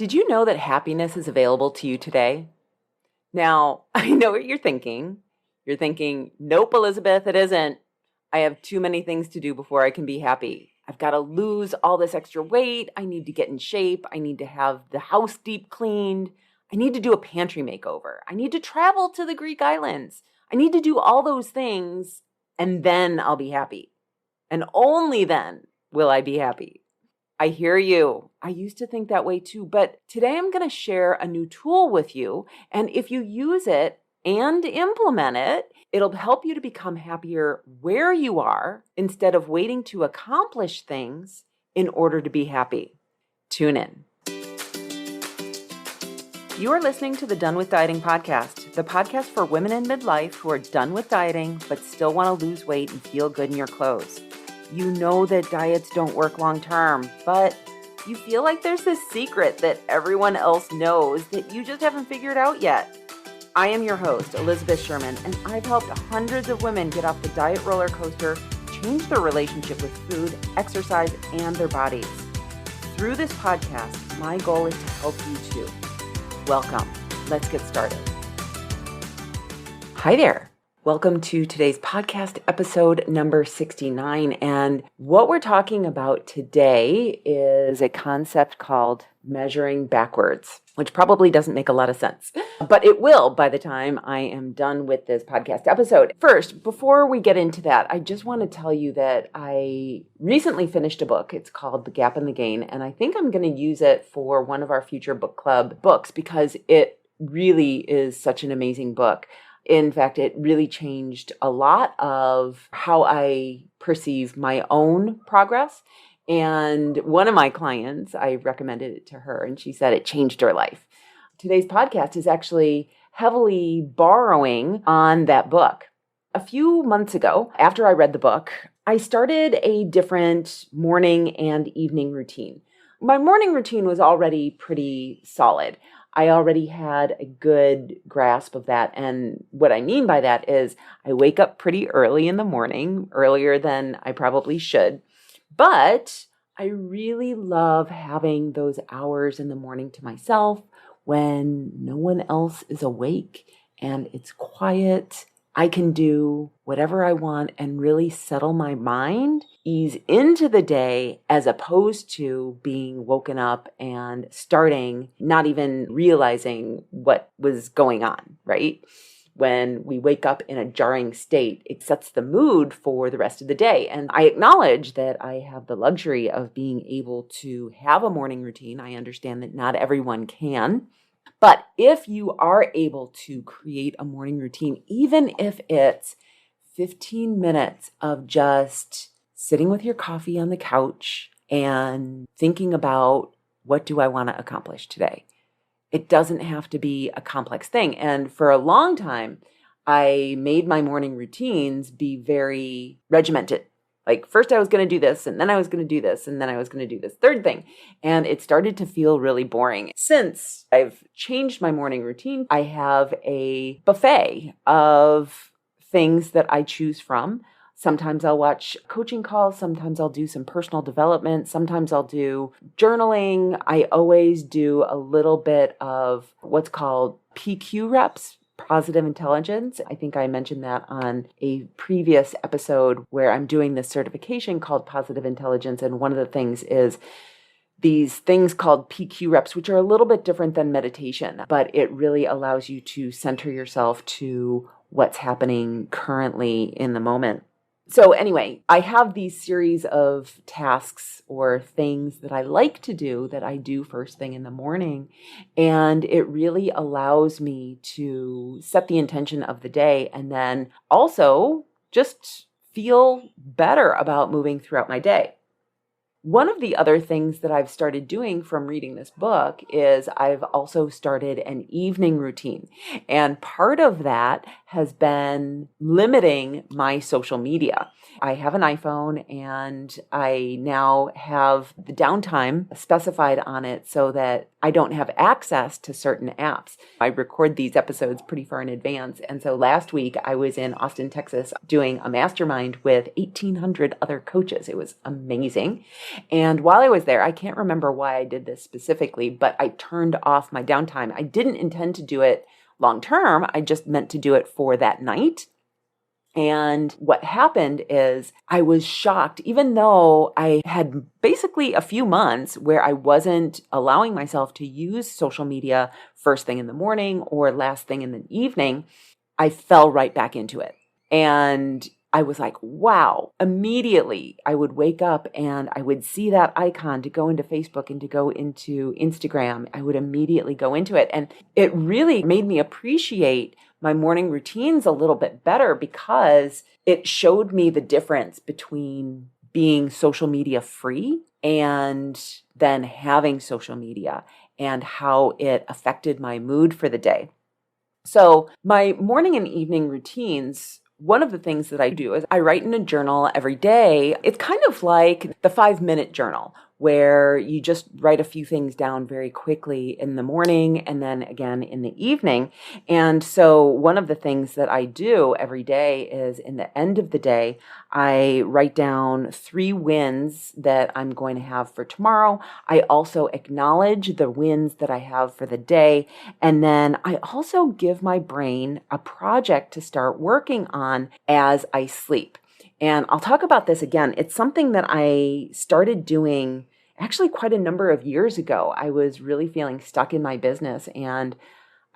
Did you know that happiness is available to you today? Now, I know what you're thinking. You're thinking, nope, Elizabeth, it isn't. I have too many things to do before I can be happy. I've got to lose all this extra weight. I need to get in shape. I need to have the house deep cleaned. I need to do a pantry makeover. I need to travel to the Greek islands. I need to do all those things, and then I'll be happy. And only then will I be happy. I hear you. I used to think that way too, but today I'm going to share a new tool with you. And if you use it and implement it, it'll help you to become happier where you are instead of waiting to accomplish things in order to be happy. Tune in. You are listening to the Done with Dieting podcast, the podcast for women in midlife who are done with dieting but still want to lose weight and feel good in your clothes. You know that diets don't work long term, but you feel like there's this secret that everyone else knows that you just haven't figured out yet. I am your host, Elizabeth Sherman, and I've helped hundreds of women get off the diet roller coaster, change their relationship with food, exercise, and their bodies. Through this podcast, my goal is to help you too. Welcome. Let's get started. Hi there. Welcome to today's podcast, episode number 69. And what we're talking about today is a concept called measuring backwards, which probably doesn't make a lot of sense, but it will by the time I am done with this podcast episode. First, before we get into that, I just want to tell you that I recently finished a book. It's called The Gap and the Gain, and I think I'm going to use it for one of our future book club books because it really is such an amazing book. In fact, it really changed a lot of how I perceive my own progress. And one of my clients, I recommended it to her, and she said it changed her life. Today's podcast is actually heavily borrowing on that book. A few months ago, after I read the book, I started a different morning and evening routine. My morning routine was already pretty solid. I already had a good grasp of that. And what I mean by that is I wake up pretty early in the morning, earlier than I probably should. But I really love having those hours in the morning to myself when no one else is awake and it's quiet. I can do whatever I want and really settle my mind, ease into the day as opposed to being woken up and starting, not even realizing what was going on, right? When we wake up in a jarring state, it sets the mood for the rest of the day. And I acknowledge that I have the luxury of being able to have a morning routine. I understand that not everyone can. But if you are able to create a morning routine, even if it's 15 minutes of just sitting with your coffee on the couch and thinking about what do I want to accomplish today? It doesn't have to be a complex thing. And for a long time, I made my morning routines be very regimented. Like first I was going to do this, and then I was going to do this, and then I was going to do this third thing. And it started to feel really boring. Since I've changed my morning routine, I have a buffet of things that I choose from. Sometimes I'll watch coaching calls. Sometimes I'll do some personal development. Sometimes I'll do journaling. I always do a little bit of what's called PQ reps. Positive intelligence. I think I mentioned that on a previous episode where I'm doing this certification called Positive Intelligence. And one of the things is these things called PQ reps, which are a little bit different than meditation, but it really allows you to center yourself to what's happening currently in the moment. So anyway, I have these series of tasks or things that I like to do that I do first thing in the morning. And it really allows me to set the intention of the day and then also just feel better about moving throughout my day. One of the other things that I've started doing from reading this book is I've also started an evening routine. And part of that has been limiting my social media. I have an iPhone and I now have the downtime specified on it so that I don't have access to certain apps. I record these episodes pretty far in advance. And so last week I was in Austin, Texas, doing a mastermind with 1,800 other coaches. It was amazing. And while I was there, I can't remember why I did this specifically, but I turned off my downtime. I didn't intend to do it long term. I just meant to do it for that night. And what happened is I was shocked, even though I had basically a few months where I wasn't allowing myself to use social media first thing in the morning or last thing in the evening, I fell right back into it. And I was like, wow, immediately I would wake up and I would see that icon to go into Facebook and to go into Instagram. I would immediately go into it. And it really made me appreciate my morning routines a little bit better because it showed me the difference between being social media free and then having social media and how it affected my mood for the day. So my morning and evening routines, one of the things that I do is I write in a journal every day. It's kind of like the 5-minute journal where you just write a few things down very quickly in the morning and then again in the evening. And so one of the things that I do every day is in the end of the day, I write down 3 wins that I'm going to have for tomorrow. I also acknowledge the wins that I have for the day. And then I also give my brain a project to start working on as I sleep. And I'll talk about this again. It's something that I started doing actually quite a number of years ago. I was really feeling stuck in my business, and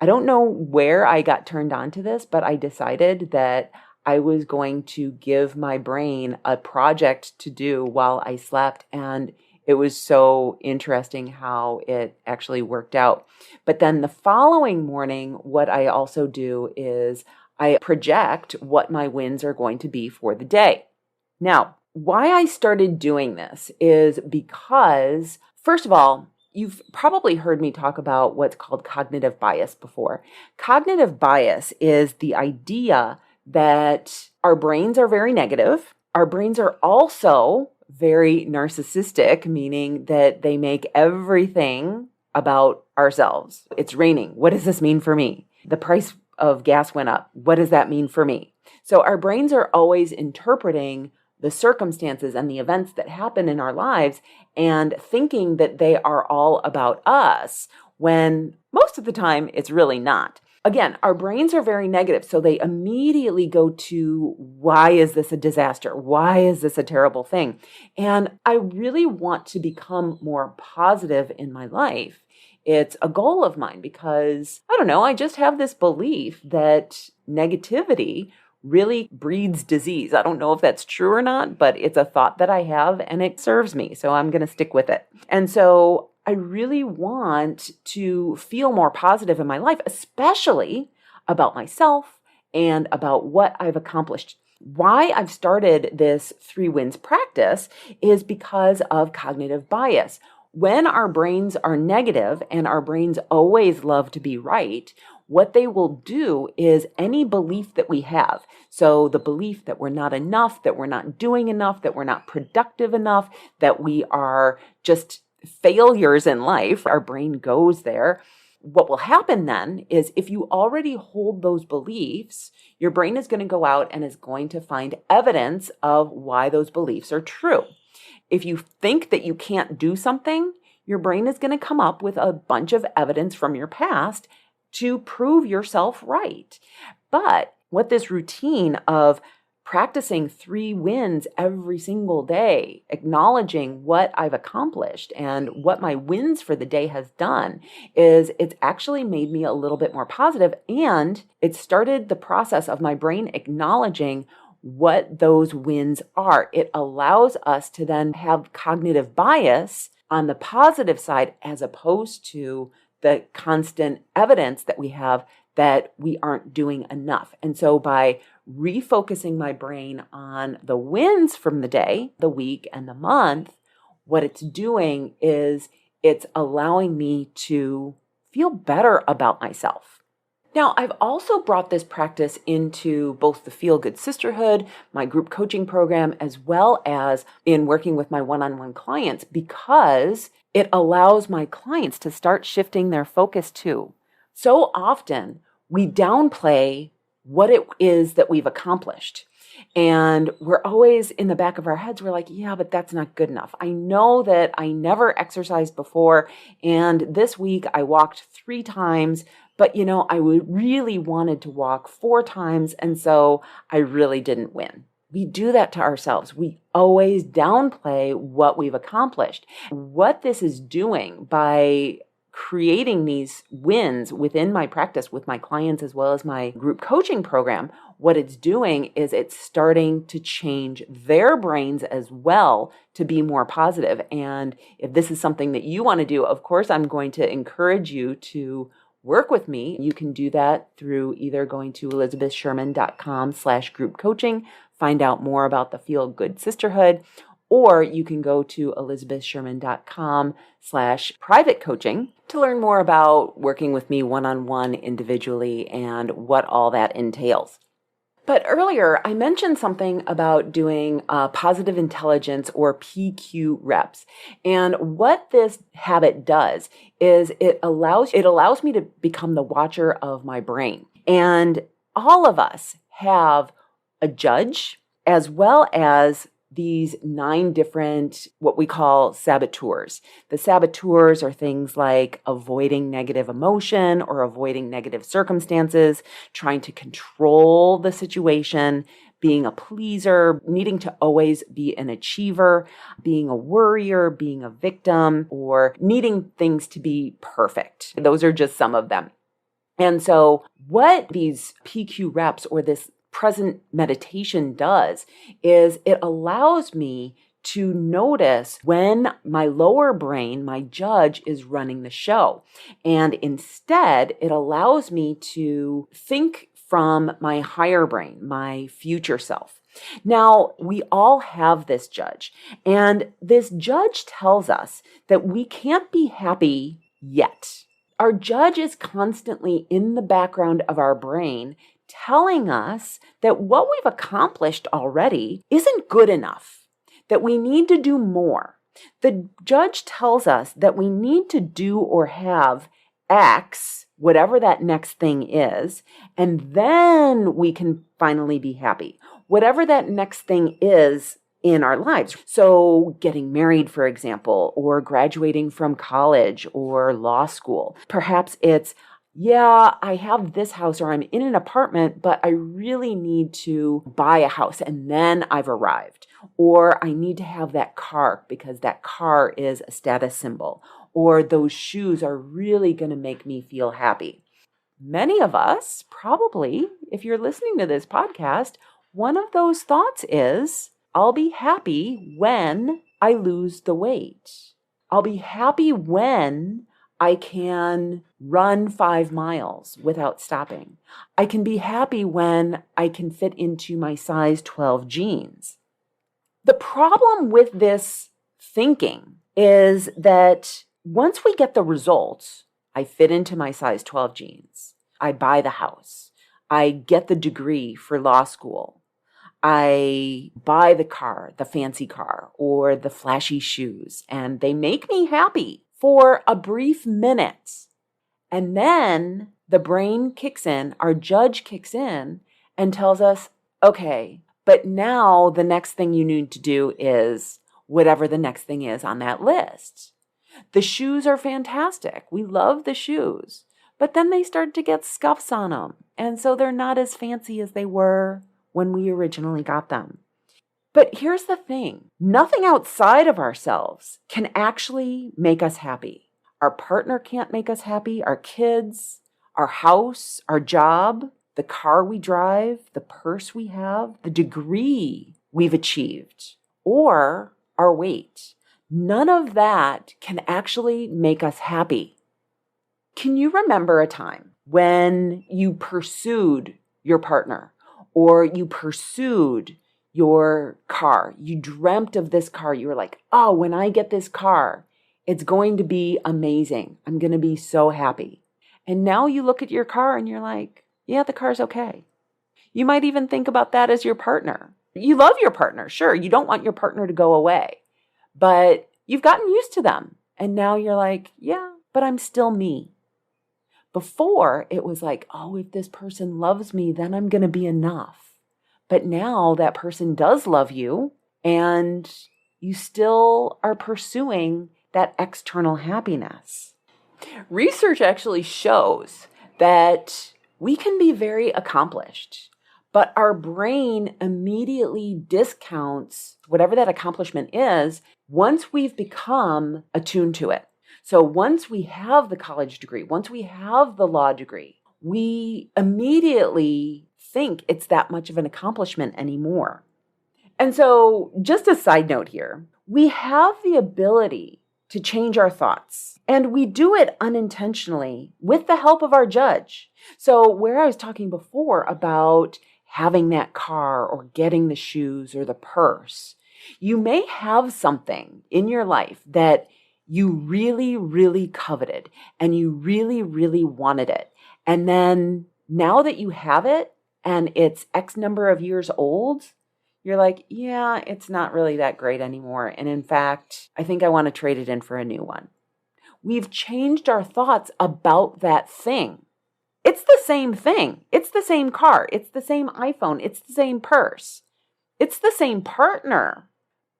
I don't know where I got turned on to this, but I decided that I was going to give my brain a project to do while I slept. And it was so interesting how it actually worked out. But then the following morning, what I also do is I project what my wins are going to be for the day. Now, why I started doing this is because, first of all, you've probably heard me talk about what's called cognitive bias before. Cognitive bias is the idea that our brains are very negative. Our brains are also very narcissistic, meaning that they make everything about ourselves. It's raining. What does this mean for me? The price of gas went up. What does that mean for me? So our brains are always interpreting the circumstances and the events that happen in our lives and thinking that they are all about us when most of the time it's really not. Again, our brains are very negative, so they immediately go to, why is this a disaster? Why is this a terrible thing? And I really want to become more positive in my life. It's a goal of mine because, I don't know, I just have this belief that negativity really breeds disease. I don't know if that's true or not, but it's a thought that I have and it serves me, so I'm going to stick with it. And so I really want to feel more positive in my life, especially about myself and about what I've accomplished. Why I've started this 3 wins practice is because of cognitive bias. When our brains are negative and our brains always love to be right, what they will do is any belief that we have, so the belief that we're not enough, that we're not doing enough, that we're not productive enough, that we are just failures in life, our brain goes there. What will happen then is if you already hold those beliefs, your brain is going to go out and is going to find evidence of why those beliefs are true. If you think that you can't do something, your brain is going to come up with a bunch of evidence from your past to prove yourself right. But what this routine of practicing 3 wins every single day, acknowledging what I've accomplished and what my wins for the day has done, is it's actually made me a little bit more positive, and it started the process of my brain acknowledging what those wins are. It allows us to then have cognitive bias on the positive side as opposed to the constant evidence that we have that we aren't doing enough. And so by refocusing my brain on the wins from the day, the week, and the month, what it's doing is it's allowing me to feel better about myself. Now, I've also brought this practice into both the Feel Good Sisterhood, my group coaching program, as well as in working with my one-on-one clients, because it allows my clients to start shifting their focus too. So often we downplay what it is that we've accomplished. And we're always in the back of our heads, we're like, yeah, but that's not good enough. I know that I never exercised before, and this week I walked 3 times, but I really wanted to walk 4 times, and so I really didn't win. We do that to ourselves. We always downplay what we've accomplished. What this is doing by creating these wins within my practice with my clients as well as my group coaching program, what it's doing is it's starting to change their brains as well to be more positive. And if this is something that you want to do, of course, I'm going to encourage you to work with me. You can do that through either going to elizabethsherman.com/group coaching, find out more about the Feel Good Sisterhood, or you can go to elizabethsherman.com/private coaching to learn more about working with me one-on-one individually and what all that entails. But earlier, I mentioned something about doing positive intelligence or PQ reps. And what this habit does is it allows me to become the watcher of my brain. And all of us have a judge as well as these 9 different, what we call saboteurs. The saboteurs are things like avoiding negative emotion or avoiding negative circumstances, trying to control the situation, being a pleaser, needing to always be an achiever, being a worrier, being a victim, or needing things to be perfect. Those are just some of them. And so what these PQ reps or this present meditation does is it allows me to notice when my lower brain, my judge, is running the show. And instead, it allows me to think from my higher brain, my future self. Now, we all have this judge, and this judge tells us that we can't be happy yet. Our judge is constantly in the background of our brain telling us that what we've accomplished already isn't good enough, that we need to do more. The judge tells us that we need to do or have X, whatever that next thing is, and then we can finally be happy. Whatever that next thing is in our lives. So getting married, for example, or graduating from college or law school. Perhaps it's, yeah, I have this house or I'm in an apartment, but I really need to buy a house and then I've arrived. Or I need to have that car because that car is a status symbol. Or those shoes are really going to make me feel happy. Many of us, probably, if you're listening to this podcast, one of those thoughts is, I'll be happy when I lose the weight. I'll be happy when I can run 5 miles without stopping. I can be happy when I can fit into my size 12 jeans. The problem with this thinking is that once we get the results, I fit into my size 12 jeans, I buy the house, I get the degree for law school, I buy the car, the fancy car, or the flashy shoes, and they make me happy for a brief minute. And then the brain kicks in, our judge kicks in and tells us, okay, but now the next thing you need to do is whatever the next thing is on that list. The shoes are fantastic. We love the shoes, but then they start to get scuffs on them. And so they're not as fancy as they were when we originally got them. But here's the thing, nothing outside of ourselves can actually make us happy. Our partner can't make us happy, our kids, our house, our job, the car we drive, the purse we have, the degree we've achieved, or our weight. None of that can actually make us happy. Can you remember a time when you pursued your partner or you pursued your car? You dreamt of this car. You were like, oh, when I get this car, it's going to be amazing. I'm going to be so happy. And now you look at your car and you're like, yeah, the car's okay. You might even think about that as your partner. You love your partner, sure. You don't want your partner to go away, but you've gotten used to them. And now you're like, yeah, but I'm still me. Before, it was like, oh, if this person loves me, then I'm going to be enough. But now that person does love you, and you still are pursuing that external happiness. Research actually shows that we can be very accomplished, but our brain immediately discounts whatever that accomplishment is once we've become attuned to it. So once we have the college degree, once we have the law degree, we immediately think it's that much of an accomplishment anymore. And so just a side note here, we have the ability to change our thoughts, and we do it unintentionally with the help of our judge. So where I was talking before about having that car or getting the shoes or the purse, you may have something in your life that you really, really coveted and you really, really wanted it. And then now that you have it and it's X number of years old, you're like, yeah, it's not really that great anymore. And in fact, I think I want to trade it in for a new one. We've changed our thoughts about that thing. It's the same thing. It's the same car. It's the same iPhone. It's the same purse. It's the same partner.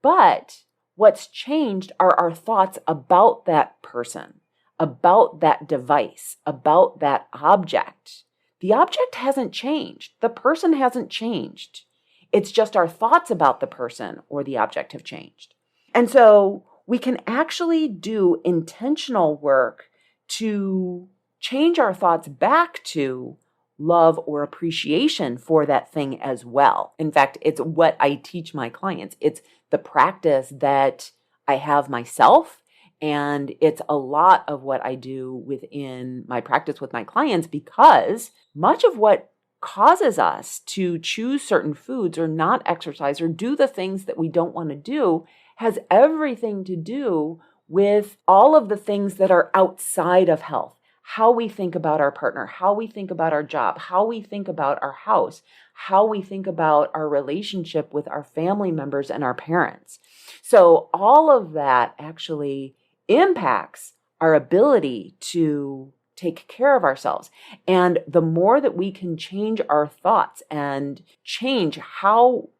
But what's changed are our thoughts about that person, about that device, about that object. The object hasn't changed. The person hasn't changed. It's just our thoughts about the person or the object have changed. And so we can actually do intentional work to change our thoughts back to love or appreciation for that thing as well. In fact, it's what I teach my clients. It's the practice that I have myself, and it's a lot of what I do within my practice with my clients, because much of what causes us to choose certain foods or not exercise or do the things that we don't want to do has everything to do with all of the things that are outside of health. How we think about our partner, how we think about our job, how we think about our house, how we think about our relationship with our family members and our parents. So all of that actually impacts our ability to take care of ourselves. And the more that we can change our thoughts and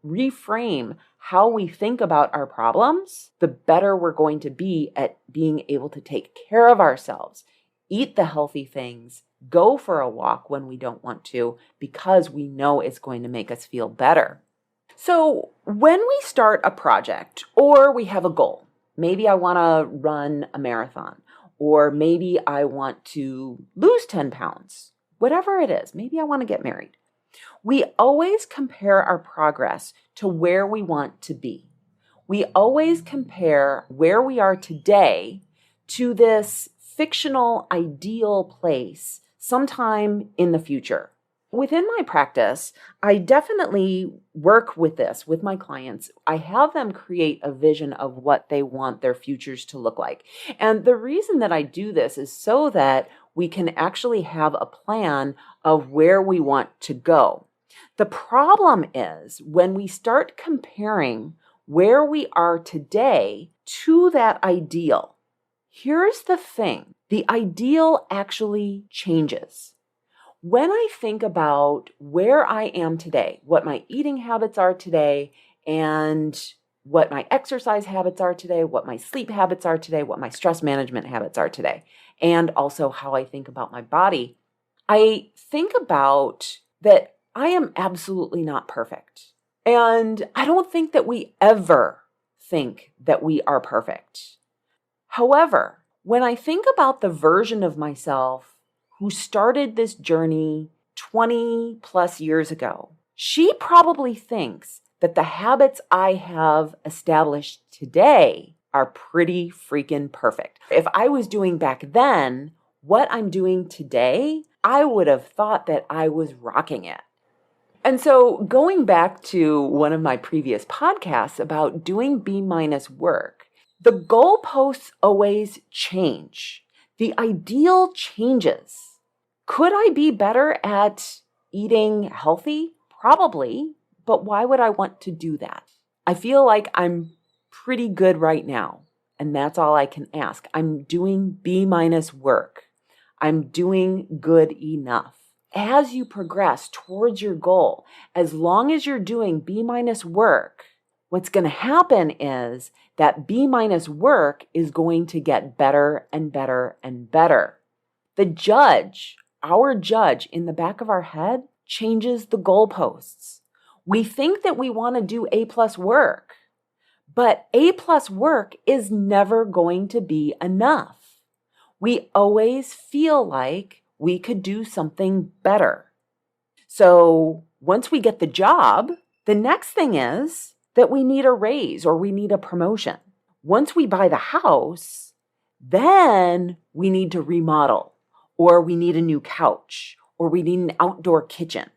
reframe how we think about our problems, the better we're going to be at being able to take care of ourselves, eat the healthy things, go for a walk when we don't want to, because we know it's going to make us feel better. So when we start a project or we have a goal, maybe I want to run a marathon, or maybe I want to lose 10 pounds, whatever it is, maybe I want to get married. We always compare our progress to where we want to be. We always compare where we are today to this fictional ideal place sometime in the future. Within my practice, I definitely work with this with my clients. I have them create a vision of what they want their futures to look like. And the reason that I do this is so that we can actually have a plan of where we want to go. The problem is when we start comparing where we are today to that ideal. Here's the thing, the ideal actually changes. When I think about where I am today, what my eating habits are today, and what my exercise habits are today, what my sleep habits are today, what my stress management habits are today, and also how I think about my body, I think about that I am absolutely not perfect. And I don't think that we ever think that we are perfect. However, when I think about the version of myself who started this journey 20 plus years ago, she probably thinks that the habits I have established today are pretty freaking perfect. If I was doing back then what I'm doing today, I would have thought that I was rocking it. And so going back to one of my previous podcasts about doing B- work, the goalposts always change. The ideal changes. Could I be better at eating healthy? Probably, but why would I want to do that? I feel like I'm pretty good right now, and that's all I can ask. I'm doing B- work. I'm doing good enough. As you progress towards your goal, as long as you're doing B- work, what's going to happen is that B- work is going to get better and better and better. The judge, our judge in the back of our head, changes the goalposts. We think that we want to do A+ work, but A+ work is never going to be enough. We always feel like we could do something better. So once we get the job, the next thing is that we need a raise or we need a promotion. Once we buy the house, then we need to remodel, or we need a new couch, or we need an outdoor kitchen.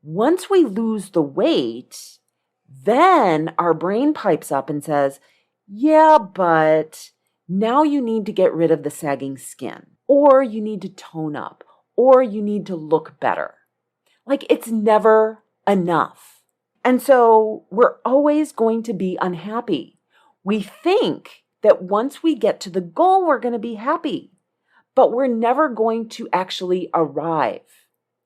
Once we lose the weight, then our brain pipes up and says, yeah, but now you need to get rid of the sagging skin, or you need to tone up, or you need to look better. Like, it's never enough. And so we're always going to be unhappy. We think that once we get to the goal, we're going to be happy, but we're never going to actually arrive.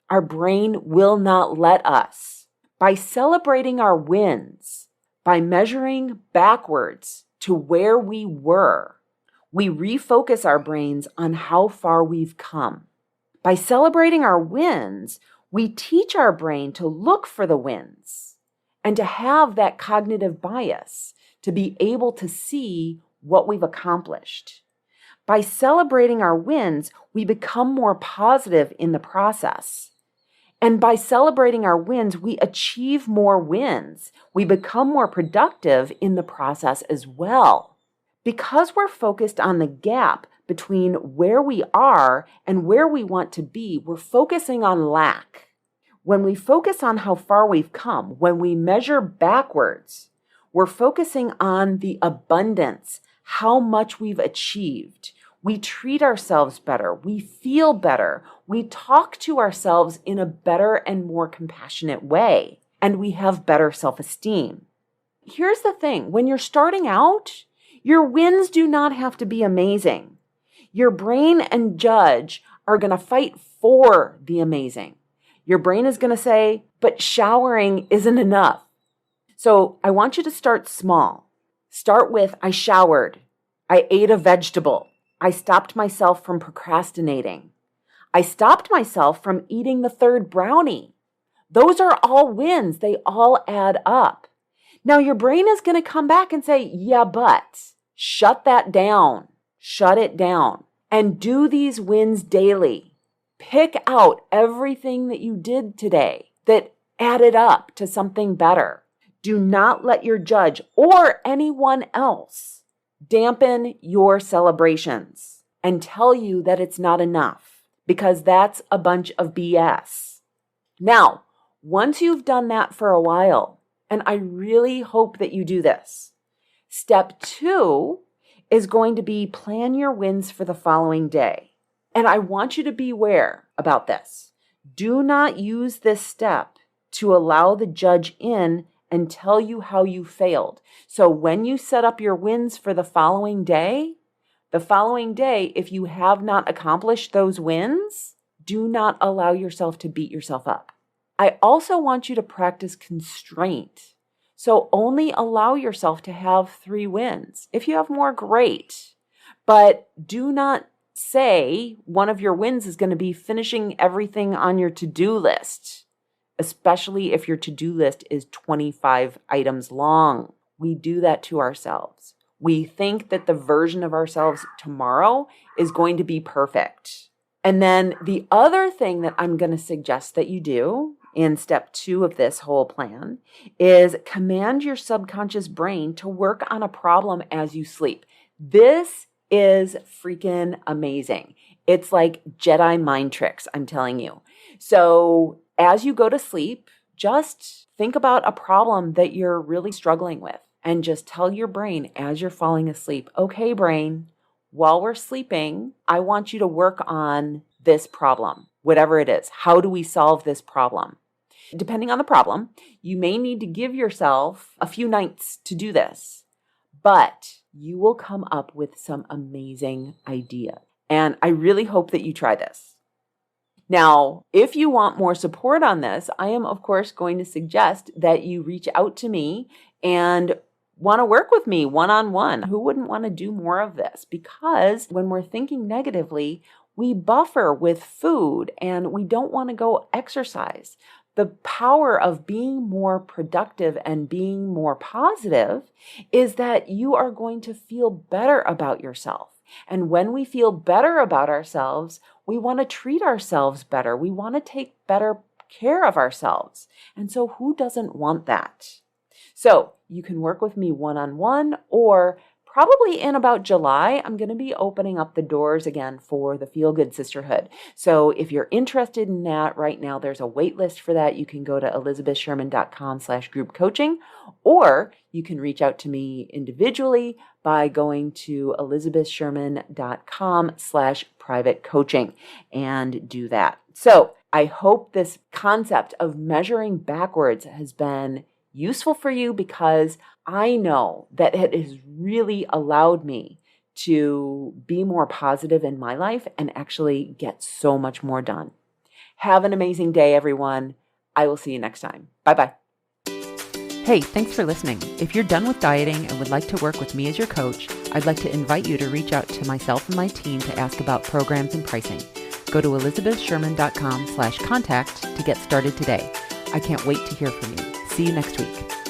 Our brain will not let us. By celebrating our wins, by measuring backwards to where we were, we refocus our brains on how far we've come. By celebrating our wins, we teach our brain to look for the wins and to have that cognitive bias to be able to see what we've accomplished. By celebrating our wins, we become more positive in the process. And by celebrating our wins, we achieve more wins. We become more productive in the process as well. Because we're focused on the gap between where we are and where we want to be, we're focusing on lack. When we focus on how far we've come, when we measure backwards, we're focusing on the abundance, how much we've achieved. We treat ourselves better. We feel better. We talk to ourselves in a better and more compassionate way, and we have better self-esteem. Here's the thing. When you're starting out, your wins do not have to be amazing. Your brain and judge are going to fight for the amazing. Your brain is going to say, but showering isn't enough. So I want you to start small. Start with, I showered. I ate a vegetable. I stopped myself from procrastinating. I stopped myself from eating the third brownie. Those are all wins. They all add up. Now your brain is going to come back and say, yeah, but shut that down. Shut it down. And do these wins daily. Pick out everything that you did today that added up to something better. Do not let your judge or anyone else dampen your celebrations and tell you that it's not enough, because that's a bunch of BS. Now, once you've done that for a while, and I really hope that you do this, step 2 is going to be plan your wins for the following day. And I want you to beware about this. Do not use this step to allow the judge in and tell you how you failed. So when you set up your wins for the following day, if you have not accomplished those wins, do not allow yourself to beat yourself up. I also want you to practice constraint. So only allow yourself to have 3 wins. If you have more, great. But do not say one of your wins is going to be finishing everything on your to-do list, especially if your to-do list is 25 items long. We do that to ourselves. We think that the version of ourselves tomorrow is going to be perfect. And then the other thing that I'm going to suggest that you do in step 2 of this whole plan is command your subconscious brain to work on a problem as you sleep. This is freaking amazing. It's like Jedi mind tricks, I'm telling you. So as you go to sleep, just think about a problem that you're really struggling with and just tell your brain as you're falling asleep, okay, brain, while we're sleeping, I want you to work on this problem, whatever it is? How do we solve this problem? Depending on the problem, you may need to give yourself a few nights to do this, but you will come up with some amazing ideas. And I really hope that you try this. Now, if you want more support on this, I am, of course, going to suggest that you reach out to me and want to work with me one-on-one. Who wouldn't want to do more of this? Because when we're thinking negatively, we buffer with food and we don't want to go exercise. The power of being more productive and being more positive is that you are going to feel better about yourself. And when we feel better about ourselves, we want to treat ourselves better. We want to take better care of ourselves. And so who doesn't want that? So you can work with me one-on-one, or probably in about July, I'm going to be opening up the doors again for the Feel Good Sisterhood. So if you're interested in that right now, there's a wait list for that. You can go to elizabethsherman.com/group coaching, or you can reach out to me individually by going to elizabethsherman.com/private coaching and do that. So I hope this concept of measuring backwards has been useful for you, because I know that it has really allowed me to be more positive in my life and actually get so much more done. Have an amazing day, everyone. I will see you next time. Bye-bye. Hey, thanks for listening. If you're done with dieting and would like to work with me as your coach, I'd like to invite you to reach out to myself and my team to ask about programs and pricing. Go to elizabethsherman.com/contact to get started today. I can't wait to hear from you. See you next week.